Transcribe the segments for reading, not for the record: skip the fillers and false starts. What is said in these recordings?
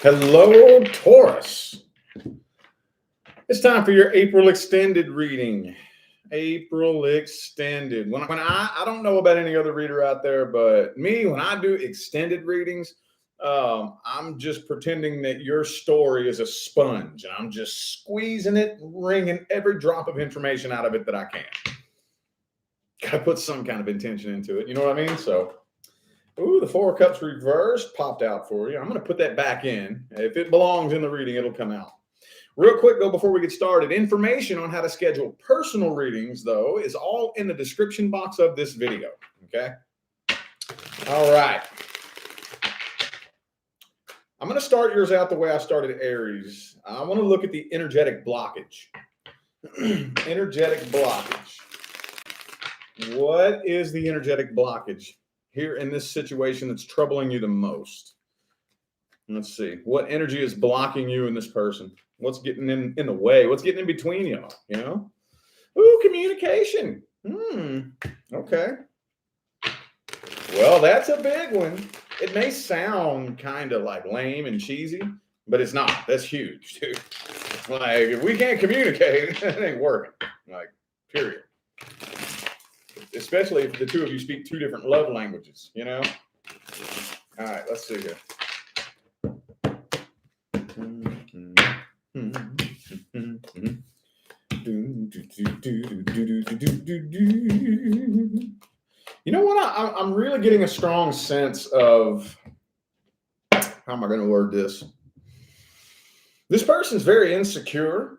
Hello, Taurus. It's time for your April extended reading. April extended. When I don't know about any other reader out there, but me, when I do extended readings, I'm just pretending that your story is a sponge and I'm just squeezing it, wringing every drop of information out of it that I can. Gotta put some kind of intention into it. You know what I mean? So, ooh, the Four of Cups reversed popped out for you. I'm going to put that back in. If it belongs in the reading, it'll come out. Real quick, though, before we get started, information on how to schedule personal readings, though, is all in the description box of this video. Okay? All right. I'm going to start yours out the way I started Aries. I want to look at the energetic blockage. Energetic blockage. What is the energetic blockage here in this situation that's troubling you the most? Let's see. What energy is blocking you and this person? What's getting in the way? What's getting in between y'all? You know? Ooh, communication. Okay. Well, that's a big one. It may sound kind of like lame and cheesy, but it's not. That's huge, dude. Like, if we can't communicate, it ain't working. Like, period. Especially if the two of you speak two different love languages, you know? All right, let's see here. You know what? I'm really getting a strong sense of, how am I going to word this? This person's very insecure.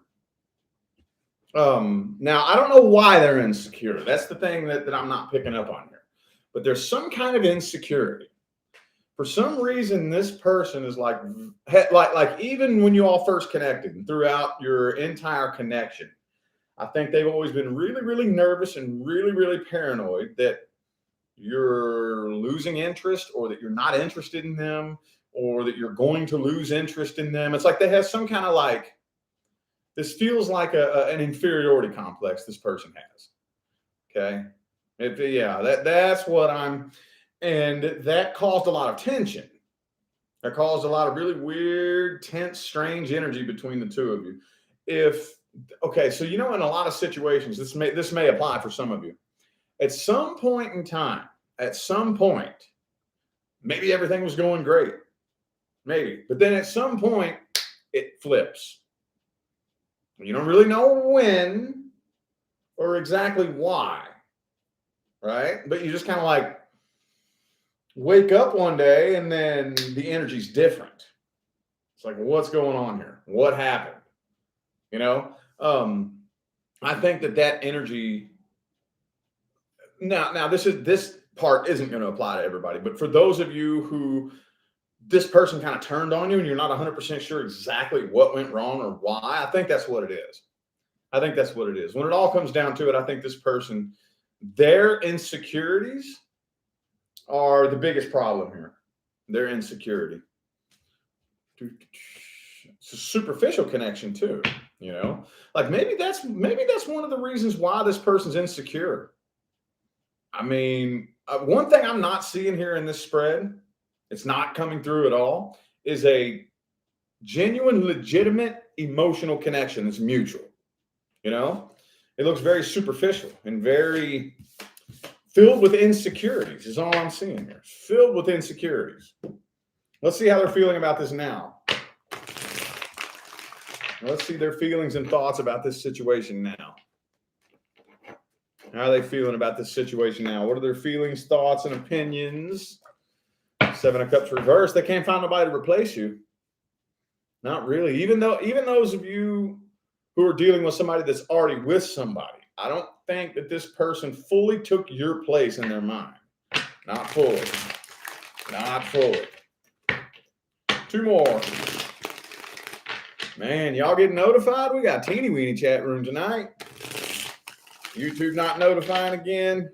Now, I don't know why they're insecure. That's the thing that I'm not picking up on here. But there's some kind of insecurity. For some reason, this person is like even when you all first connected and throughout your entire connection, I think they've always been really, really nervous and really, really paranoid that you're losing interest or that you're not interested in them or that you're going to lose interest in them. It's like they have some kind of like, this feels like an inferiority complex this person has. Okay. That's what and that caused a lot of tension. That caused a lot of really weird, tense, strange energy between the two of you. So, you know, in a lot of situations, this may apply for some of you. At some point in time, maybe everything was going great. Maybe. But then at some point, it flips. You don't really know when or exactly why, right? But you just kind of like wake up one day and then the energy's different. It's like, what's going on here? What happened? You know? I think that energy. Now this part isn't going to apply to everybody, but for those of you who this person kind of turned on you and you're not 100% sure exactly what went wrong or why, I think that's what it is. When it all comes down to it, I think this person, their insecurities are the biggest problem here. Their insecurity. It's a superficial connection too, you know? Like maybe that's one of the reasons why this person's insecure. I mean, one thing I'm not seeing here in this spread, it's not coming through at all, is a genuine, legitimate emotional connection that's mutual. You know, it looks very superficial and very filled with insecurities is all I'm seeing here. Filled with insecurities. Let's see how they're feeling about this now. Let's see their feelings and thoughts about this situation now. How are they feeling about this situation now? What are their feelings, thoughts, and opinions? Seven of Cups reversed. They can't find nobody to replace you. Not really. Even those of you who are dealing with somebody that's already with somebody, I don't think that this person fully took your place in their mind. Not fully. Not fully. Two more. Man, y'all getting notified? We got a teeny weeny chat room tonight. YouTube not notifying again.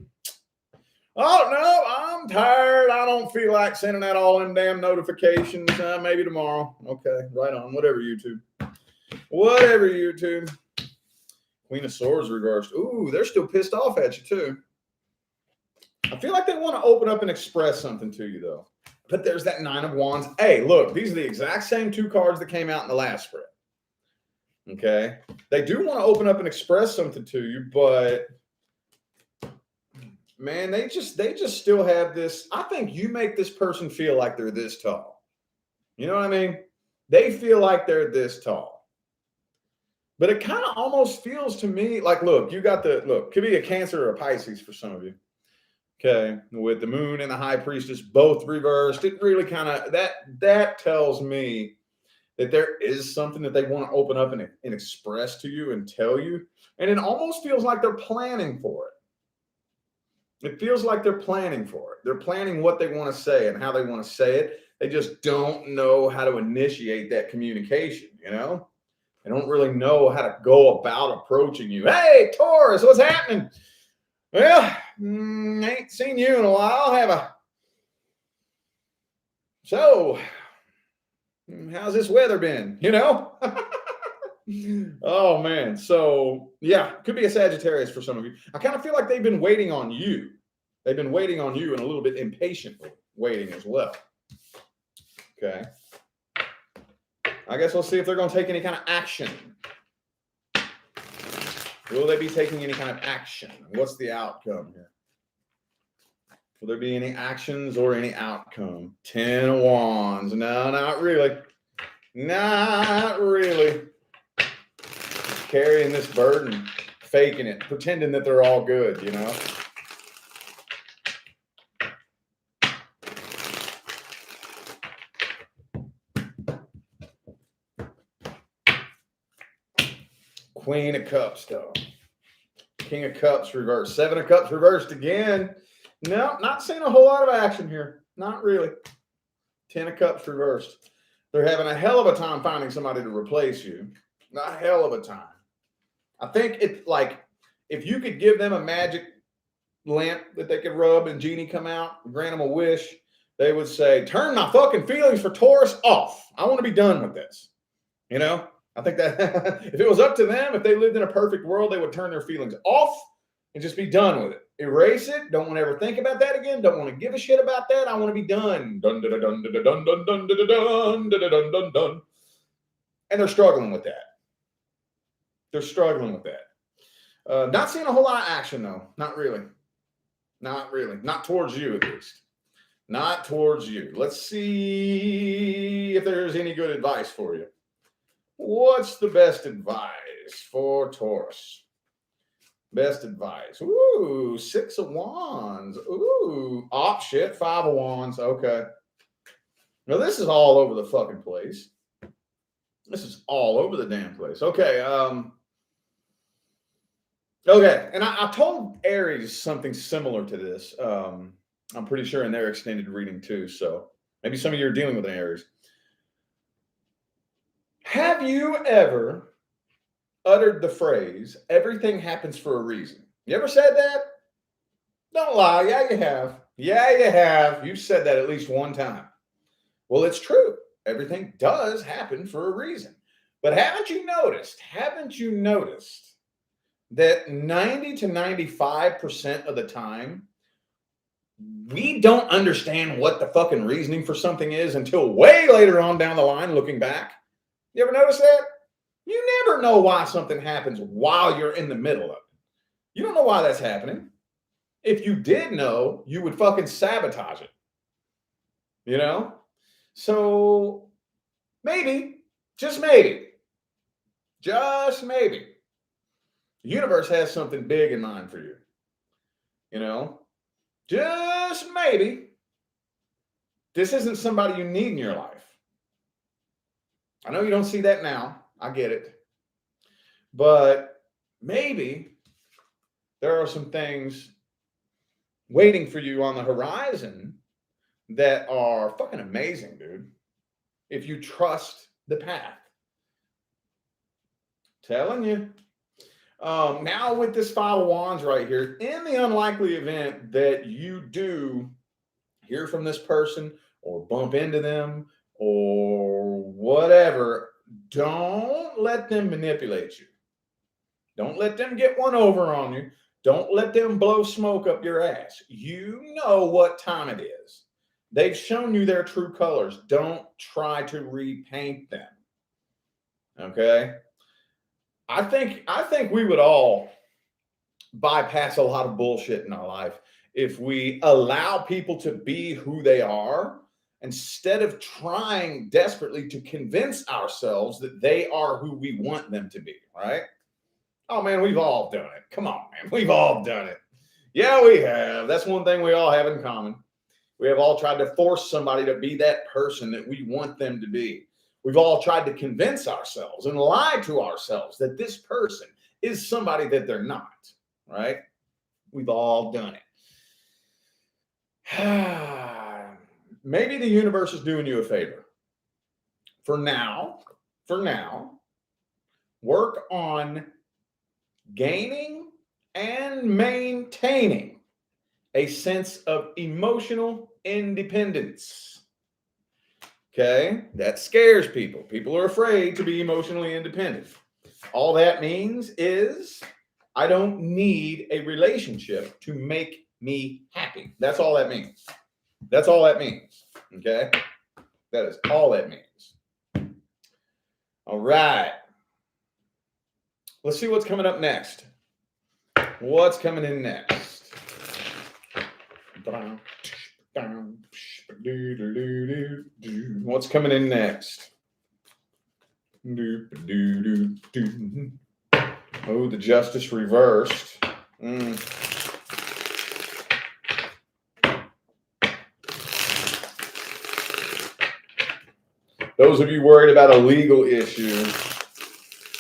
Oh, no, I'm tired. I don't feel like sending out all them damn notifications. Maybe tomorrow. Okay, right on. Whatever, YouTube. Queen of Swords reversed. Ooh, they're still pissed off at you, too. I feel like they want to open up and express something to you, though. But there's that Nine of Wands. Hey, look, these are the exact same two cards that came out in the last spread. Okay. They do want to open up and express something to you, but man, they just still have this. I think you make this person feel like they're this tall. You know what I mean? They feel like they're this tall. But it kind of almost feels to me like, look, you got could be a Cancer or a Pisces for some of you. Okay, with the Moon and the High Priestess both reversed, it really kind of that tells me that there is something that they want to open up and express to you and tell you, and it almost feels like they're planning for it. It feels like they're planning for it. They're planning what they want to say and how they want to say it. They just don't know how to initiate that communication. You know, they don't really know how to go about approaching you. Hey, Taurus, what's happening? Well, ain't seen you in a while, have I? So, how's this weather been? You know? Oh, man. So, yeah, could be a Sagittarius for some of you. I kind of feel like they've been waiting on you. They've been waiting on you and a little bit impatiently waiting as well. Okay. I guess we'll see if they're going to take any kind of action. Will they be taking any kind of action? What's the outcome here? Will there be any actions or any outcome? 10 of Wands. No, not really. Not really. Just carrying this burden, faking it, pretending that they're all good, you know? Queen of Cups, though. King of Cups reversed. 7 of Cups reversed again. No, not seeing a whole lot of action here. Not really. 10 of Cups reversed. They're having a hell of a time finding somebody to replace you. A hell of a time. I think it's like if you could give them a magic lamp that they could rub and genie come out, grant them a wish, they would say, turn my fucking feelings for Taurus off. I want to be done with this. You know? I think that if it was up to them, if they lived in a perfect world, they would turn their feelings off and just be done with it. Erase it. Don't want to ever think about that again. Don't want to give a shit about that. I want to be done. Dun, dun, dun, dun, dun, dun, dun, dun, dun, dun, dun, dun, dun. And they're struggling with that. They're struggling with that. Not seeing a whole lot of action, though. Not really. Not really. Not towards you, at least. Not towards you. Let's see if there's any good advice for you. What's the best advice for Taurus? Best advice. Ooh, 6 of Wands. Ooh, shit, 5 of Wands. Okay. Now, this is all over the fucking place. This is all over the damn place. Okay. Okay. And I told Aries something similar to this. I'm pretty sure in their extended reading too. So maybe some of you are dealing with an Aries. Have you ever uttered the phrase, everything happens for a reason? You ever said that? Don't lie. Yeah, you have. Yeah, you have. You've said that at least one time. Well, it's true. Everything does happen for a reason. But haven't you noticed that 90 to 95% of the time, we don't understand what the fucking reasoning for something is until way later on down the line looking back? You ever notice that? You never know why something happens while you're in the middle of it. You don't know why that's happening. If you did know, you would fucking sabotage it. You know? So maybe, just maybe, the universe has something big in mind for you. You know? Just maybe, this isn't somebody you need in your life. I know you don't see that now. I get it. But maybe there are some things waiting for you on the horizon that are fucking amazing, dude. If you trust the path. Telling you. Now with this 5 of Wands right here, in the unlikely event that you do hear from this person or bump into them or whatever, don't let them manipulate you. Don't let them get one over on you. Don't let them blow smoke up your ass. You know what time it is. They've shown you their true colors. Don't try to repaint them. Okay? I think we would all bypass a lot of bullshit in our life if we allow people to be who they are instead of trying desperately to convince ourselves that they are who we want them to be, right? Oh man, we've all done it. Come on, man. We've all done it. Yeah, we have. That's one thing we all have in common. We have all tried to force somebody to be that person that we want them to be. We've all tried to convince ourselves and lie to ourselves that this person is somebody that they're not, right? We've all done it. Maybe the universe is doing you a favor. For now, work on gaining and maintaining a sense of emotional independence. Okay, that scares people. People are afraid to be emotionally independent. All that means is I don't need a relationship to make me happy. That's all that means. That's all that means. Okay, that is all that means. All right. Let's see what's coming up next. What's coming in next? What's coming in next? Oh, the justice reversed. Those of you worried about a legal issue,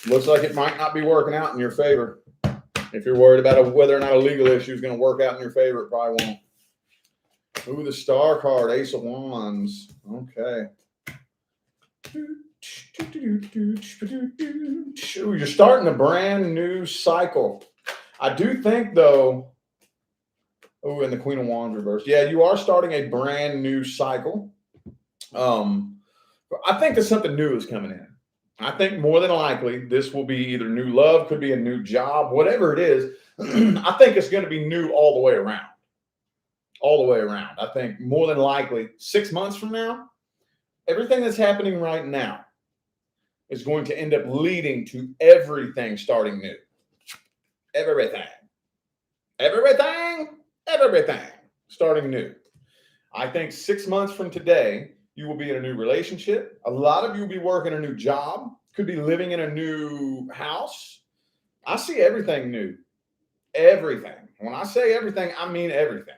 looks like it might not be working out in your favor. If you're worried about whether or not a legal issue is going to work out in your favor, it probably won't. Ooh, the star card, Ace of Wands. Okay. Ooh, you're starting a brand new cycle. I do think, though, oh, and the Queen of Wands reversed. Yeah, you are starting a brand new cycle. I think that something new is coming in. I think more than likely this will be either new love, could be a new job, whatever it is. I think it's going to be new all the way around. All the way around. I think more than likely 6 months from now, everything that's happening right now is going to end up leading to everything starting new. Everything starting new. I think 6 months from today, you will be in a new relationship. A lot of you will be working a new job, could be living in a new house. I see everything new. Everything. When I say everything, I mean everything.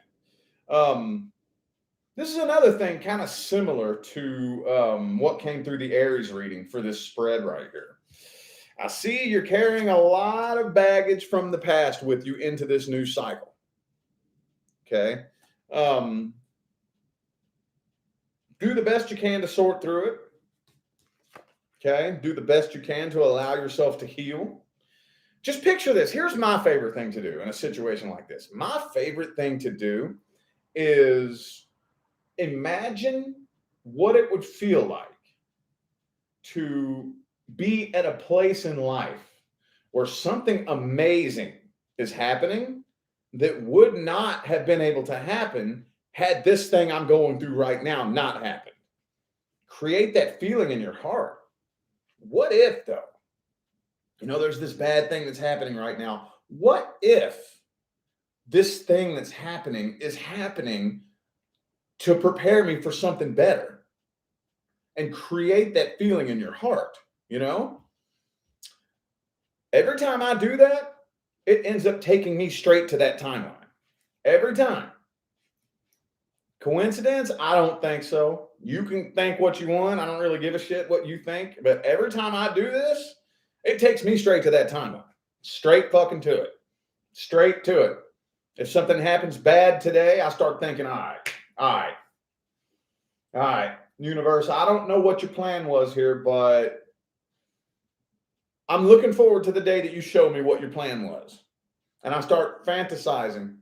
This is another thing kind of similar to what came through the Aries reading for this spread right here. I see you're carrying a lot of baggage from the past with you into this new cycle. Okay. Do the best you can to sort through it. Okay. Do the best you can to allow yourself to heal. Just picture this. Here's my favorite thing to do in a situation like this. My favorite thing to do is imagine what it would feel like to be at a place in life where something amazing is happening that would not have been able to happen had this thing I'm going through right now not happened. Create that feeling in your heart. What if, though? You know, there's this bad thing that's happening right now. What if this thing that's happening is happening to prepare me for something better? And create that feeling in your heart, you know? Every time I do that, it ends up taking me straight to that timeline. Every time. Coincidence? I don't think so. You can think what you want. I don't really give a shit what you think. But every time I do this, it takes me straight to that timeline. Straight fucking to it. Straight to it. If something happens bad today, I start thinking, all right, universe, I don't know what your plan was here, but I'm looking forward to the day that you show me what your plan was. And I start fantasizing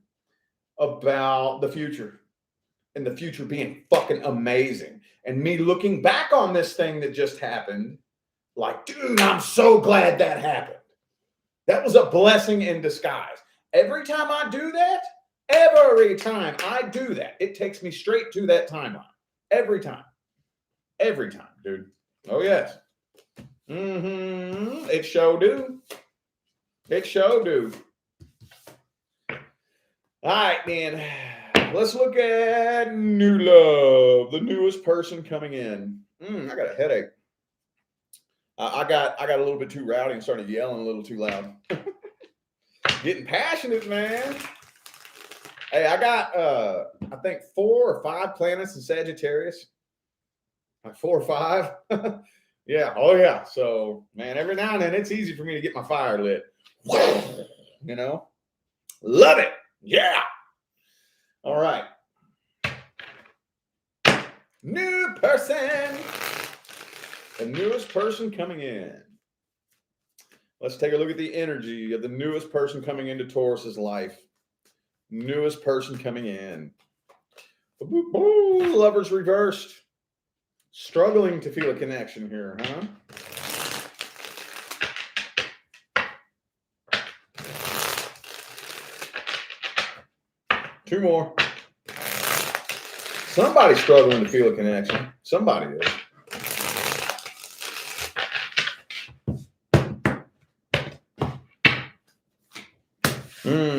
about the future. And the future being fucking amazing. And me looking back on this thing that just happened, like, dude, I'm so glad that happened. That was a blessing in disguise. Every time I do that, Every time I do that, it takes me straight to that timeline. Every time. Every time, dude. Oh, yes. It sure do. It sure do. All right, then. Let's look at new love. The newest person coming in. I got a headache. I got a little bit too rowdy and started yelling a little too loud. Getting passionate, man. Hey, I got I think 4 or 5 planets in Sagittarius. Like 4 or 5. Yeah. Oh yeah. So man, every now and then it's easy for me to get my fire lit. You know? Love it. Yeah. All right. New person. The newest person coming in. Let's take a look at the energy of the newest person coming into Taurus's life. Newest person coming in. Lovers reversed. Struggling to feel a connection here, huh? Two more. Somebody's struggling to feel a connection. Somebody is.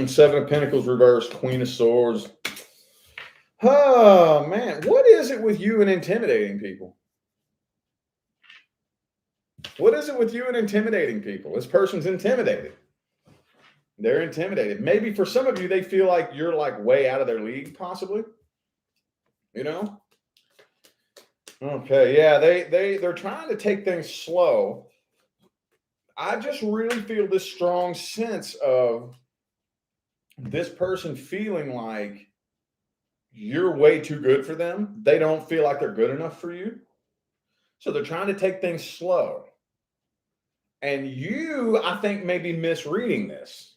Seven of Pentacles reversed, Queen of Swords. Oh, man. What is it with you and intimidating people? What is it with you and intimidating people? This person's intimidated. They're intimidated. Maybe for some of you, they feel like you're like way out of their league, possibly. You know? Okay, yeah, they're trying to take things slow. I just really feel this strong sense of this person feeling like you're way too good for them. They don't feel like they're good enough for you. So they're trying to take things slow. And you, I think, may be misreading this.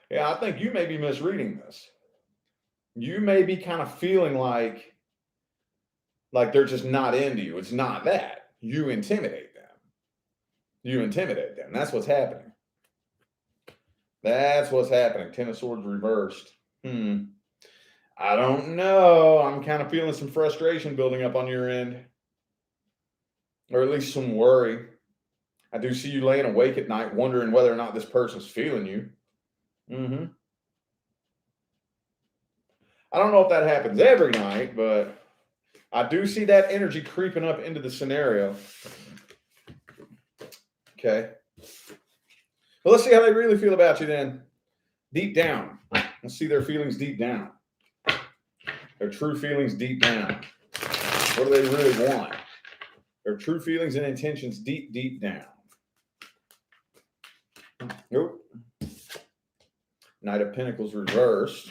Yeah, I think you may be misreading this. You may be kind of feeling like they're just not into you. It's not that. You intimidate them. You intimidate them. That's what's happening. That's what's happening. 10 of Swords reversed. I don't know. I'm kind of feeling some frustration building up on your end. Or at least some worry. I do see you laying awake at night wondering whether or not this person's feeling you. I don't know if that happens every night, but I do see that energy creeping up into the scenario. Okay. Well, let's see how they really feel about you then. Deep down. Let's see their feelings deep down. Their true feelings deep down. What do they really want? Their true feelings and intentions deep, deep down. Nope. Knight of Pentacles reversed.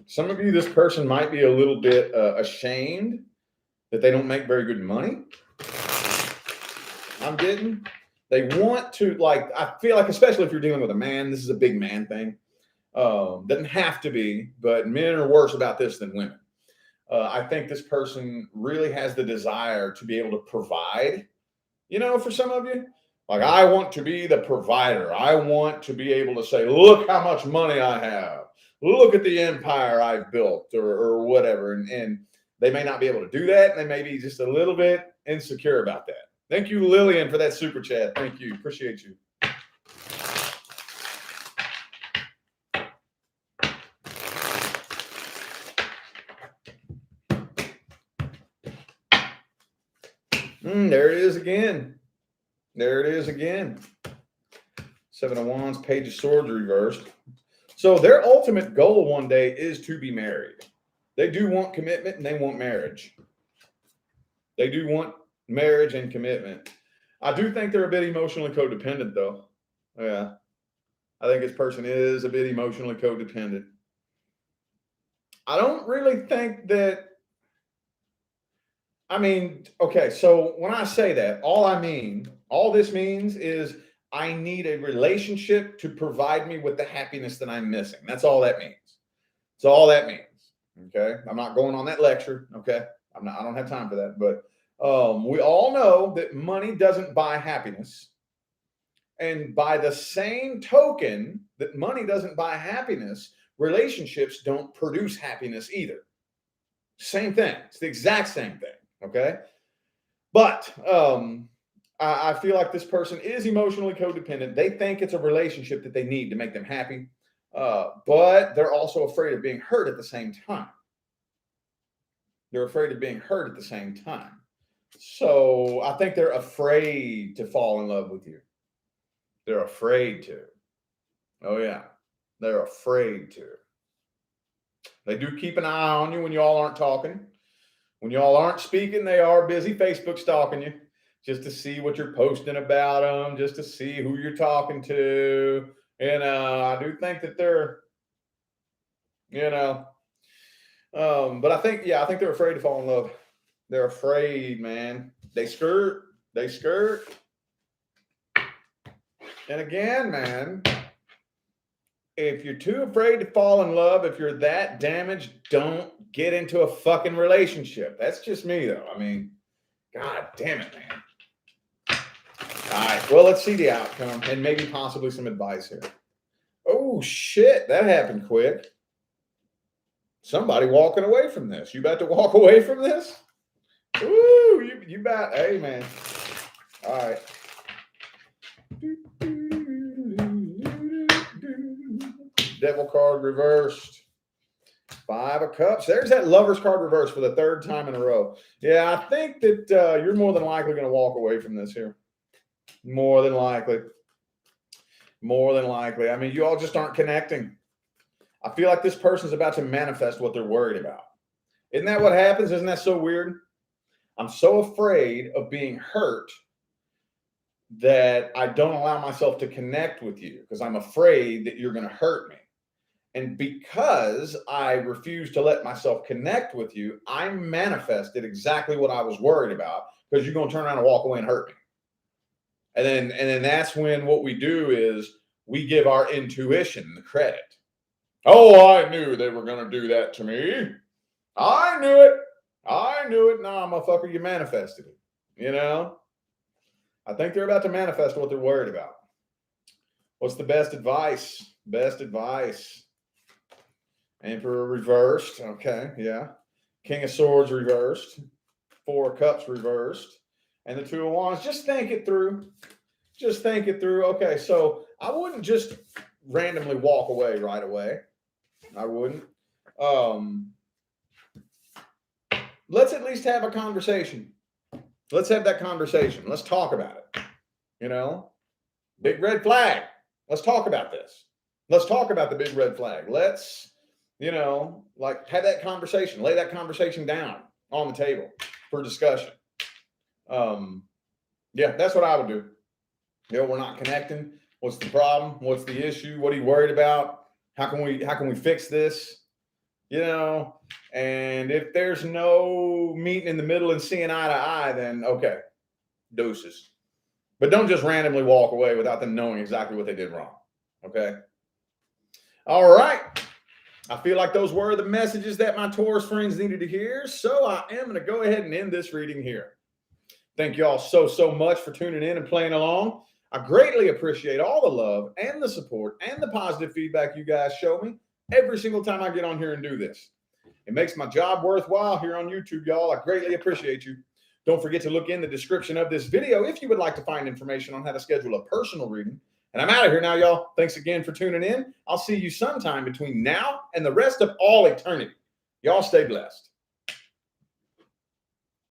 Some of you, this person might be a little bit ashamed that they don't make very good money. I'm getting. They want to, like, I feel like, especially if you're dealing with a man, this is a big man thing. Doesn't have to be, but men are worse about this than women. I think this person really has the desire to be able to provide, for some of you. Like, I want to be the provider. I want to be able to say, look how much money I have. Look at the empire I've built or whatever. And they may not be able to do that. And they may be just a little bit insecure about that. Thank you, Lillian, for that super chat. Thank you. Appreciate you. There it is again. There it is again. 7 of Wands, Page of Swords reversed. So their ultimate goal one day is to be married. They do want commitment and they want marriage. They do want marriage and commitment. I do think they're a bit emotionally codependent, though. Yeah. I think this person is a bit emotionally codependent. I don't really think that. I mean, okay, so when I say that, all this means is I need a relationship to provide me with the happiness that I'm missing. That's all that means. That's all that means. Okay. I'm not going on that lecture. Okay. I don't have time for that. But we all know that money doesn't buy happiness. And by the same token that money doesn't buy happiness, relationships don't produce happiness either. Same thing. It's the exact same thing. Okay. But I feel like this person is emotionally codependent. They think it's a relationship that they need to make them happy. But they're also afraid of being hurt at the same time. They're afraid of being hurt at the same time. So I think they're afraid to fall in love with you. They're afraid to. Oh, yeah. They're afraid to. They do keep an eye on you when y'all aren't talking. When y'all aren't speaking, they are busy Facebook stalking you just to see what you're posting about them, just to see who you're talking to. And I do think that they're, but I think they're afraid to fall in love. They're afraid, man. They skirt. And again, man, if you're too afraid to fall in love, if you're that damaged, don't get into a fucking relationship. That's just me, though. I mean, God damn it, man. All right. Well, let's see the outcome and maybe possibly some advice here. Oh, shit. That happened quick. Somebody walking away from this. You about to walk away from this? Ooh, you about, hey, man. All right. Devil card reversed. 5 of Cups. There's that Lover's card reversed for the 3rd time in a row. Yeah, I think that you're more than likely going to walk away from this here. More than likely. I mean, you all just aren't connecting. I feel like this person's about to manifest what they're worried about. Isn't that what happens? Isn't that so weird? I'm so afraid of being hurt that I don't allow myself to connect with you because I'm afraid that you're going to hurt me. And because I refuse to let myself connect with you, I manifested exactly what I was worried about because you're going to turn around and walk away and hurt me. And then that's when what we do is we give our intuition the credit. Oh, I knew they were going to do that to me. I knew it. Nah, motherfucker, you manifested it. I think they're about to manifest what they're worried about. What's the best advice? Emperor reversed. Okay, yeah. King of Swords reversed. 4 of Cups reversed. And the 2 of Wands. Just think it through. Okay, so I wouldn't just randomly walk away right away. I wouldn't. Let's at least have a conversation. Let's have that conversation. Let's talk about it. Big red flag. Let's talk about this. Let's talk about the big red flag. Let's, have that conversation. Lay that conversation down on the table for discussion. Yeah, that's what I would do. We're not connecting. What's the problem? What's the issue? What are you worried about? How can we fix this? And if there's no meeting in the middle and seeing eye to eye, then okay, deuces. But don't just randomly walk away without them knowing exactly what they did wrong. Okay. All right. I feel like those were the messages that my Taurus friends needed to hear. So I am going to go ahead and end this reading here. Thank you all so much for tuning in and playing along. I greatly appreciate all the love and the support and the positive feedback you guys show me every single time I get on here and do this. It makes my job worthwhile here on YouTube, y'all. I greatly appreciate you. Don't forget to look in the description of this video if you would like to find information on how to schedule a personal reading. And I'm out of here now, y'all. Thanks again for tuning in. I'll see you sometime between now and the rest of all eternity. Y'all stay blessed.